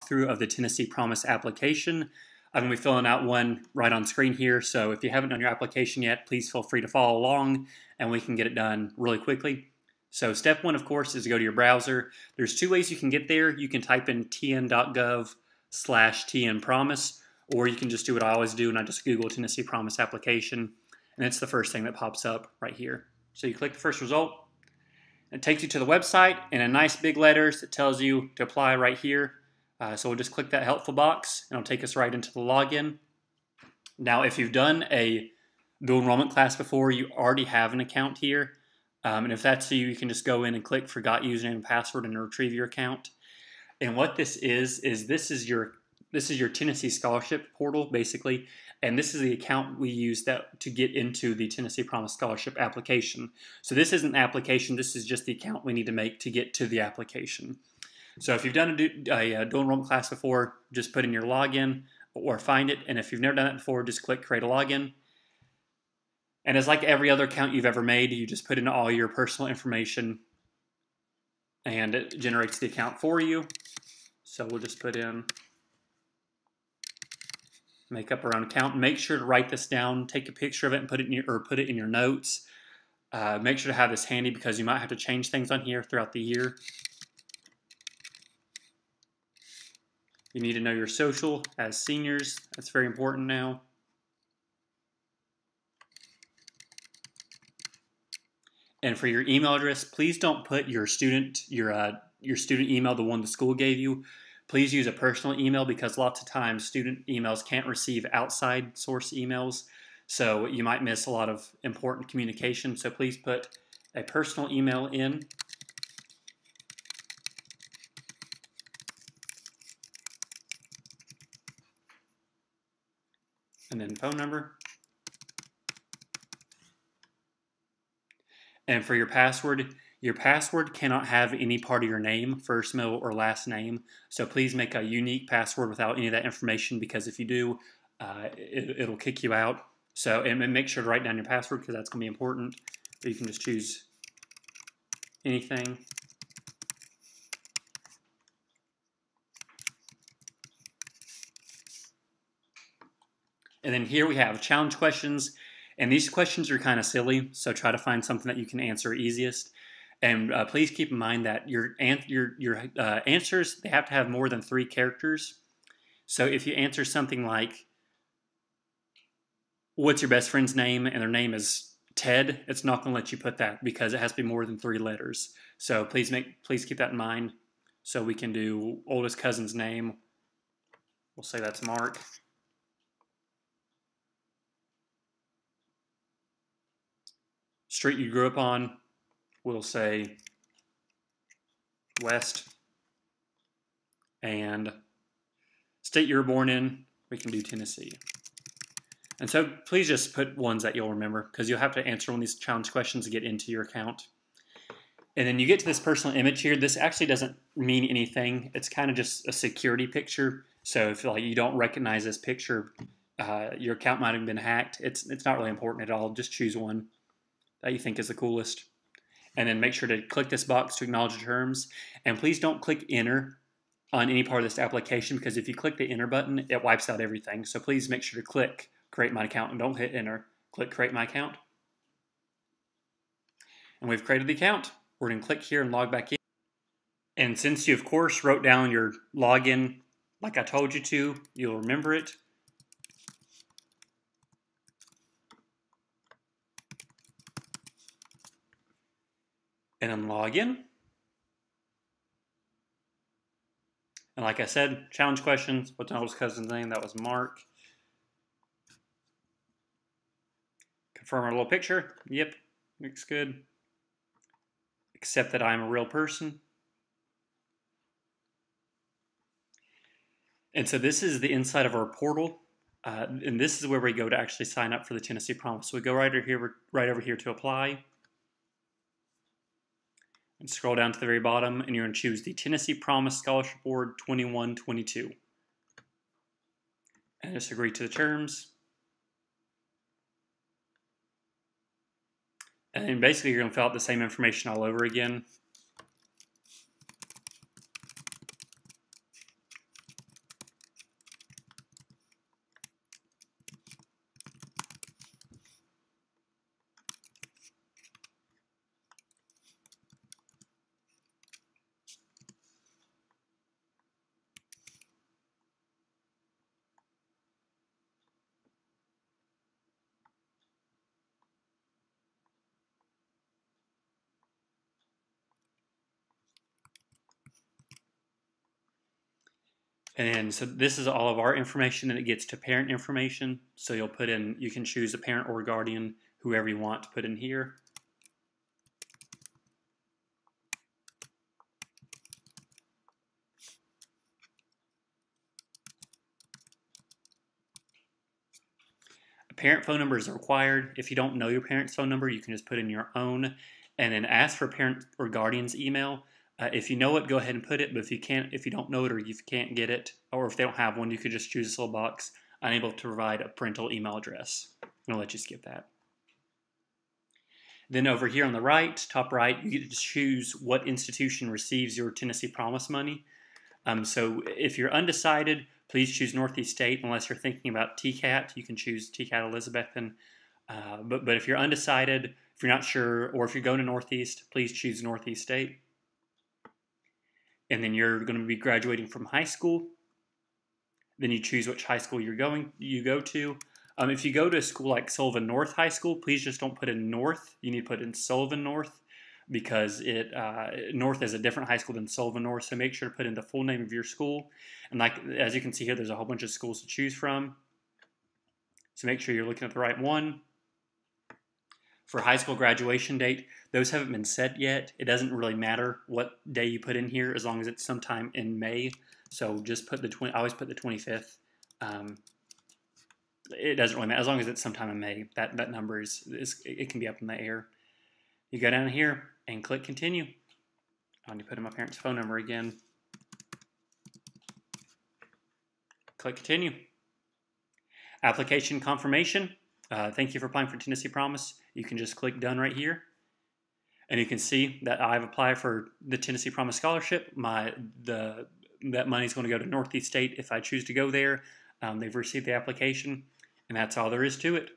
walkthrough of the Tennessee Promise application. I'm going to be filling out one right on screen here, so if you haven't done your application yet, please feel free to follow along and we can get it done really quickly. So step one, of course, is to go to your browser. There's two ways you can get there. You can type in tn.gov/tnpromise, or you can just do what I always do, and I just Google Tennessee Promise application, and it's the first thing that pops up right here. So you click the first result. It takes you to the website, and in nice big letters, it tells you to apply right here. So we'll just click that helpful box, and it'll take us right into the login. Now, if you've done a dual enrollment class before, you already have an account here. And if that's you, you can just go in and click Forgot Username and Password and retrieve your account. And what this is this is your Tennessee Scholarship portal, basically. And this is the account we use to get into the Tennessee Promise Scholarship application. So this isn't an application, this is just the account we need to make to get to the application. So if you've done a dual enrollment class before, just put in your login or find it. And if you've never done that before, just click Create a Login. And as like every other account you've ever made, you just put in all your personal information and it generates the account for you. So we'll just put in make up our own account. Make sure to write this down, take a picture of it and put it in your notes. Make sure to have this handy because you might have to change things on here throughout the year. You need to know your social as seniors. That's very important now. And for your email address, please don't put your student email, the one the school gave you. Please use a personal email because lots of times student emails can't receive outside source emails. So you might miss a lot of important communication. So please put a personal email in. And then phone number. And for your password cannot have any part of your name, first, middle, or last name. So please make a unique password without any of that information because if you do, it'll kick you out. So and make sure to write down your password because that's going to be important. But you can just choose anything. And then here we have challenge questions. And these questions are kind of silly, so try to find something that you can answer easiest. And please keep in mind that your answers, they have to have more than 3 characters. So if you answer something like, what's your best friend's name? And their name is Ted, it's not going to let you put that because it has to be more than 3 letters. So please keep that in mind. So we can do oldest cousin's name. We'll say that's Mark. Street you grew up on, we'll say West. And state you were born in, we can do Tennessee. And so please just put ones that you'll remember because you'll have to answer one of these challenge questions to get into your account. And then you get to this personal image here. This actually doesn't mean anything. It's kind of just a security picture. So if you don't recognize this picture, your account might have been hacked. It's not really important at all. Just choose one that you think is the coolest. And then make sure to click this box to acknowledge the terms. And please don't click enter on any part of this application because if you click the enter button, it wipes out everything. So please make sure to click create my account and don't hit enter. Click create my account. And we've created the account. We're going to click here and log back in. And since you, of course, wrote down your login like I told you to, you'll remember it. And then log in. And like I said, challenge questions. What's my oldest cousin's name? That was Mark. Confirm our little picture. Yep, looks good. Accept that I'm a real person. And so this is the inside of our portal. And this is where we go to actually sign up for the Tennessee Promise. So we go right over here to apply. And scroll down to the very bottom, and you're going to choose the Tennessee Promise Scholarship Award 21-22. And just agree to the terms. And then basically you're going to fill out the same information all over again. And so this is all of our information, and it gets to parent information. So you'll put in, you can choose a parent or guardian, whoever you want to put in here. A parent phone number is required. If you don't know your parent's phone number, you can just put in your own and then ask for parent or guardian's email. If you know it, go ahead and put it, but if you don't know it or if you can't get it, or if they don't have one, you could just choose this little box, unable to provide a parental email address. And I'll let you skip that. Then over here on the right, top right, you get to choose what institution receives your Tennessee Promise money. So if you're undecided, please choose Northeast State. Unless you're thinking about TCAT, you can choose TCAT Elizabethan. But if you're undecided, if you're not sure, or if you're going to Northeast, please choose Northeast State. And then you're going to be graduating from high school. Then you choose which high school you go to. If you go to a school like Sullivan North High School, please just don't put in North. You need to put in Sullivan North, because North is a different high school than Sullivan North. So make sure to put in the full name of your school. And as you can see here, there's a whole bunch of schools to choose from. So make sure you're looking at the right one. For high school graduation date, those haven't been set yet. It doesn't really matter what day you put in here, as long as it's sometime in May. So just put I always put the 25th. It doesn't really matter, as long as it's sometime in May. That number it can be up in the air. You go down here and click continue. I need to put in my parents' phone number again. Click continue. Application confirmation. Thank you for applying for Tennessee Promise. You can just click done right here. And you can see that I've applied for the Tennessee Promise Scholarship. That money is going to go to Northeast State if I choose to go there. They've received the application, and that's all there is to it.